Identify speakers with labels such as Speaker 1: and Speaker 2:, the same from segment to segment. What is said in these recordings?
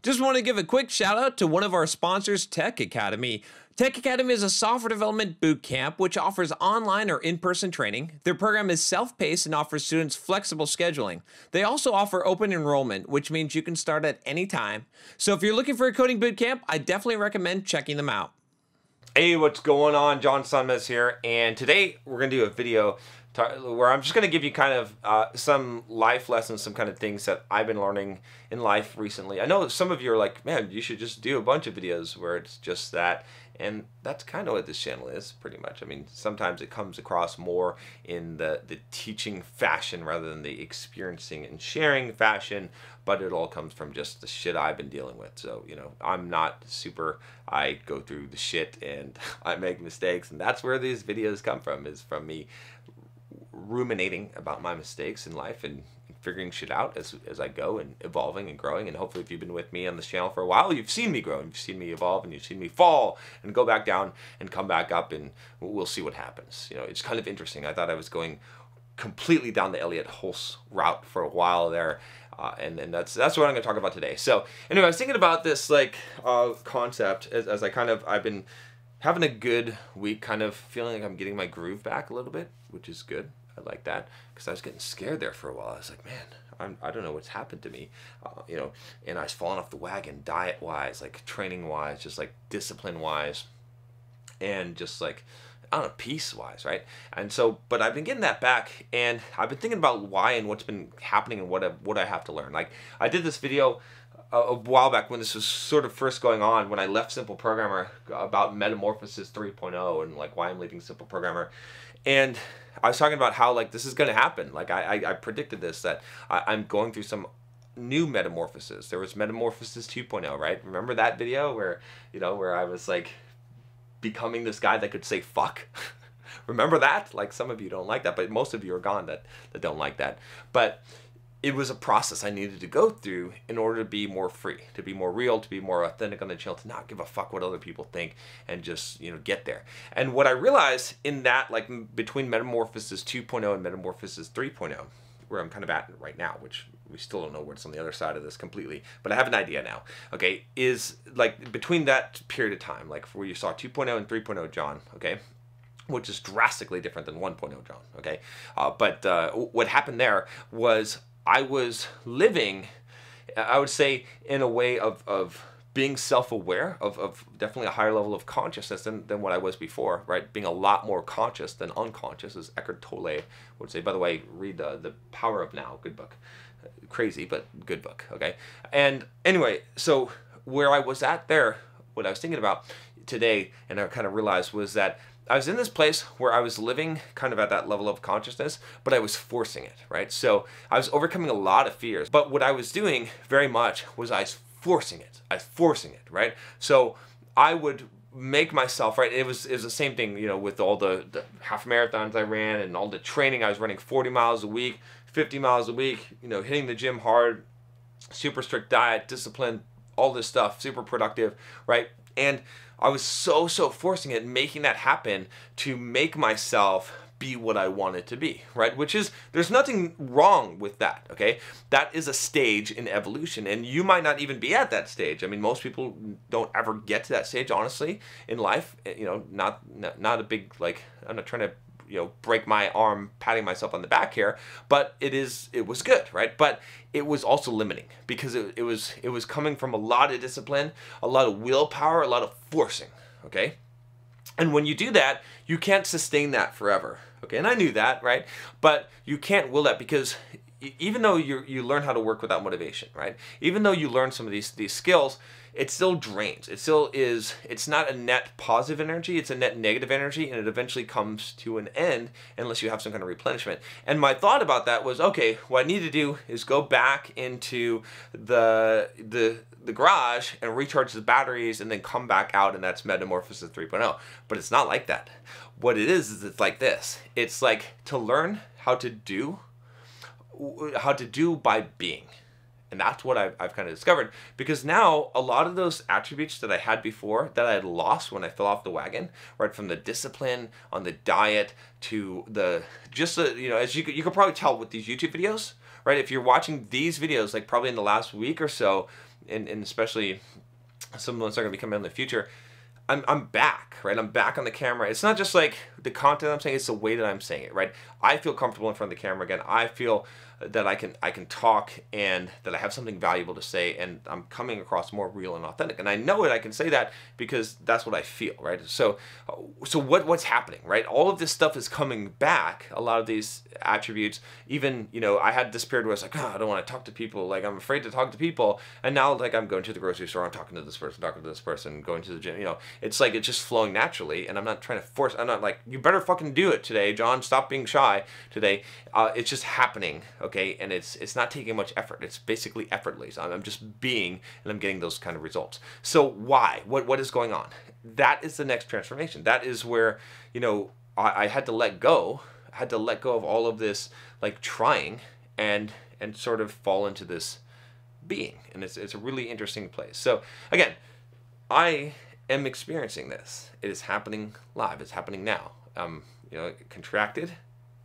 Speaker 1: Just want to give a quick shout out to one of our sponsors, Tech Academy. Tech Academy is a software development boot camp which offers online or in-person training. Their program is self-paced and offers students flexible scheduling. They also offer open enrollment, which means you can start at any time. So if you're looking for a coding boot camp, I definitely recommend checking them out.
Speaker 2: Hey, what's going on? John Sunmez here, and today we're going to do a video where I'm just going to give you kind of some life lessons, some kind of things that I've been learning in life recently. I know some of you are like, man, you should just do a bunch of videos where it's just that, and that's kind of what this channel is, pretty much. I mean, sometimes it comes across more in the teaching fashion rather than the experiencing and sharing fashion, but it all comes from just the shit I've been dealing with. So, you know, I'm not super, I go through the shit and I make mistakes, and that's where these videos come from, is from me ruminating about my mistakes in life and figuring shit out as I go, and evolving and growing. And hopefully if you've been with me on this channel for a while, you've seen me grow, and you've seen me evolve, and you've seen me fall and go back down and come back up, and we'll see what happens. You know, it's kind of interesting. I thought I was going completely down the Elliot Hulse route for a while there, and that's what I'm going to talk about today. So anyway, I was thinking about this concept as I've been having a good week, kind of feeling like I'm getting my groove back a little bit, which is good. I like that, because I was getting scared there for a while. I was like, man, I don't know what's happened to me, you know, and I was falling off the wagon diet-wise, like training-wise, just like discipline-wise, and just like, I don't know, peace-wise, right? And so, but I've been getting that back, and I've been thinking about why and what's been happening and what I have to learn. Like, I did this video a while back when this was sort of first going on, when I left Simple Programmer, about Metamorphosis 3.0 and like why I'm leaving Simple Programmer. And I was talking about how like this is going to happen. Like I predicted this, that I'm going through some new metamorphosis. There was Metamorphosis 2.0, right? Remember that video where, you know, where I was like becoming this guy that could say fuck? Remember that? Like, some of you don't like that, but most of you are gone that don't like that. But it was a process I needed to go through in order to be more free, to be more real, to be more authentic on the channel, to not give a fuck what other people think, and just, you know, get there. And what I realized in that, like between Metamorphosis 2.0 and Metamorphosis 3.0, where I'm kind of at right now, which we still don't know what's on the other side of this completely, but I have an idea now, okay, is like between that period of time, like where you saw 2.0 and 3.0 John, okay, which is drastically different than 1.0 John, okay, but what happened there was I was living, I would say, in a way of being self-aware, of definitely a higher level of consciousness than what I was before, right? Being a lot more conscious than unconscious, as Eckhart Tolle would say. By the way, read The Power of Now, good book. Crazy, but good book, okay? And anyway, so where I was at there, what I was thinking about today, and I kind of realized, was that I was in this place where I was living kind of at that level of consciousness, but I was forcing it, right? So I was overcoming a lot of fears, but what I was doing very much was I was forcing it. Right? So I would make myself, right? It was the same thing, you know, with all the half marathons I ran and all the training. I was running 40 miles a week, 50 miles a week, you know, hitting the gym hard, super strict diet, discipline, all this stuff, super productive, right? And I was so forcing it, making that happen to make myself be what I wanted to be, right? Which is, there's nothing wrong with that, okay? That is a stage in evolution, and you might not even be at that stage. I mean, most people don't ever get to that stage, honestly, in life. You know, not a big, like, I'm not trying to, you know, break my arm patting myself on the back here, but it was good, right? But it was also limiting, because it was coming from a lot of discipline, a lot of willpower, a lot of forcing, okay? And when you do that, you can't sustain that forever, okay? And I knew that, right? But you can't will that, because even though you learn how to work without motivation, right? Even though you learn some of these skills, it still drains. It still is, it's not a net positive energy, it's a net negative energy, and it eventually comes to an end unless you have some kind of replenishment. And my thought about that was, okay, what I need to do is go back into the garage and recharge the batteries and then come back out, and that's Metamorphosis 3.0. But it's not like that. What it is it's like this. It's like to learn how to do by being. And that's what I've kind of discovered, because now a lot of those attributes that I had before, that I had lost when I fell off the wagon, right, from the discipline on the diet to the you know, as you could probably tell with these YouTube videos, right? If you're watching these videos, like probably in the last week or so, and especially some of the ones that are going to be coming in the future, I'm back, right? I'm back on the camera. It's not just like the content I'm saying, it's the way that I'm saying it, right? I feel comfortable in front of the camera again. I feel that I can talk and that I have something valuable to say, and I'm coming across more real and authentic. And I know it, I can say that because that's what I feel, right? So what's happening, right? All of this stuff is coming back, a lot of these attributes. Even, you know, I had this period where I was like, oh, I don't want to talk to people, like I'm afraid to talk to people. And now like I'm going to the grocery store, I'm talking to this person, going to the gym, you know, it's like it's just flowing naturally, and I'm not trying to force, I'm not like, you better fucking do it today, John, stop being shy today. It's just happening, okay? And it's not taking much effort. It's basically effortless. I'm just being, and I'm getting those kind of results. So why? What is going on? That is the next transformation. That is where, you know, I had to let go. I had to let go of all of this like trying and sort of fall into this being. And it's a really interesting place. So again, I am experiencing this. It is happening live. It's happening now. You know, contracted,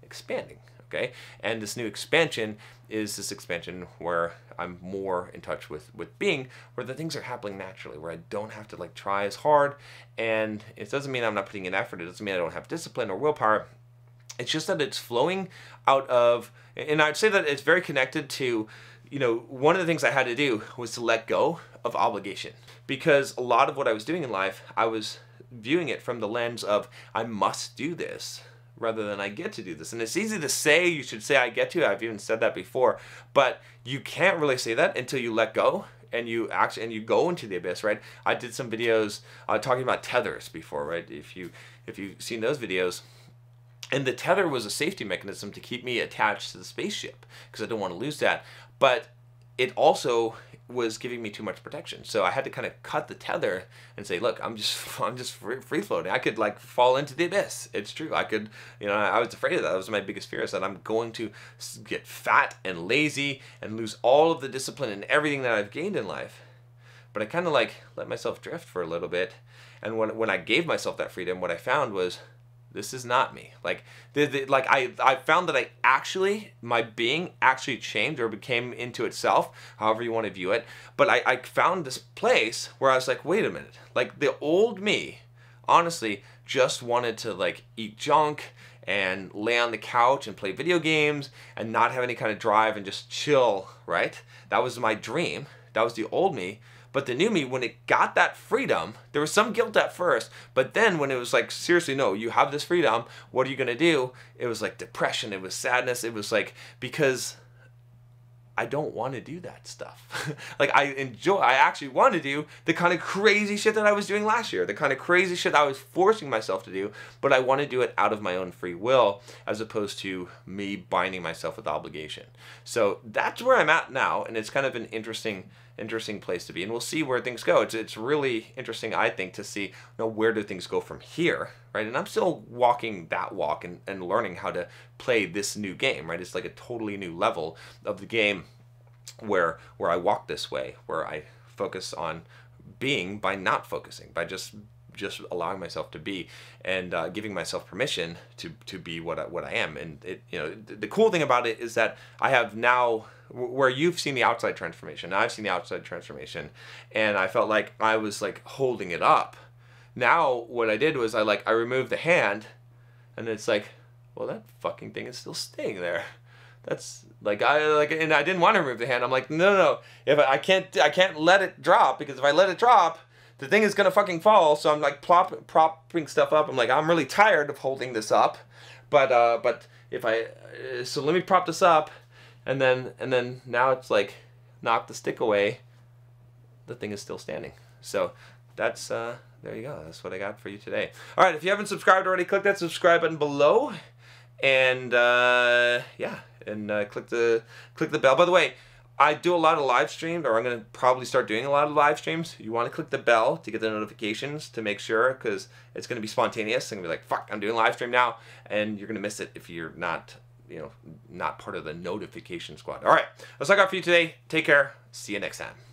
Speaker 2: expanding. Okay, and this new expansion is this expansion where I'm more in touch with being, where the things are happening naturally, where I don't have to like try as hard, and it doesn't mean I'm not putting in effort. It doesn't mean I don't have discipline or willpower. It's just that it's flowing out of, and I'd say that it's very connected to, you know, one of the things I had to do was to let go of obligation, because a lot of what I was doing in life, I was viewing it from the lens of I must do this, rather than I get to do this. And it's easy to say, you should say I get to, I've even said that before, but you can't really say that until you let go and you go into the abyss, right? I did some videos talking about tethers before, right? If you've seen those videos, and the tether was a safety mechanism to keep me attached to the spaceship because I don't want to lose that, but it also was giving me too much protection. So I had to kind of cut the tether and say, look, I'm just free floating. I could like fall into the abyss. It's true. I could, you know, I was afraid of that. That was my biggest fear, is that I'm going to get fat and lazy and lose all of the discipline and everything that I've gained in life. But I kind of like let myself drift for a little bit. And when I gave myself that freedom, what I found was, this is not me. Like, I found that my being actually changed or became into itself, however you want to view it. But I found this place where I was like, wait a minute. Like, the old me, honestly, just wanted to, like, eat junk and lay on the couch and play video games and not have any kind of drive and just chill, right? That was my dream. That was the old me. But the new me, when it got that freedom, there was some guilt at first, but then when it was like, seriously, no, you have this freedom, what are you going to do? It was like depression, it was sadness, it was like, because I don't want to do that stuff. Like, I actually want to do the kind of crazy shit that I was doing last year, the kind of crazy shit I was forcing myself to do, but I want to do it out of my own free will, as opposed to me binding myself with obligation. So that's where I'm at now, and it's kind of an interesting place to be, and we'll see where things go. It's really interesting, I think, to see, you know, where do things go from here, right? And I'm still walking that walk and learning how to play this new game, right? It's like a totally new level of the game where I walk this way, where I focus on being by not focusing, by just allowing myself to be, and giving myself permission to be what I am. And it, you know, the cool thing about it is that I have now, where you've seen the outside transformation, I've seen the outside transformation, and I felt like I was like holding it up. Now what I did was I removed the hand, and it's like, well, that fucking thing is still staying there. That's like, and I didn't want to remove the hand. I'm like, no. If I can't let it drop, because if I let it drop, the thing is gonna fucking fall. So I'm like propping stuff up. I'm like, I'm really tired of holding this up, but so let me prop this up, and then now it's like, knock the stick away. The thing is still standing. So that's there you go. That's what I got for you today. All right, if you haven't subscribed already, click that subscribe button below, and yeah, and click the bell. By the way, I do a lot of live streams, or I'm going to probably start doing a lot of live streams. You want to click the bell to get the notifications, to make sure, because it's going to be spontaneous. I'm going to be like, fuck, I'm doing a live stream now, and you're going to miss it if you're not, you know, not part of the notification squad. All right, that's all I got for you today. Take care. See you next time.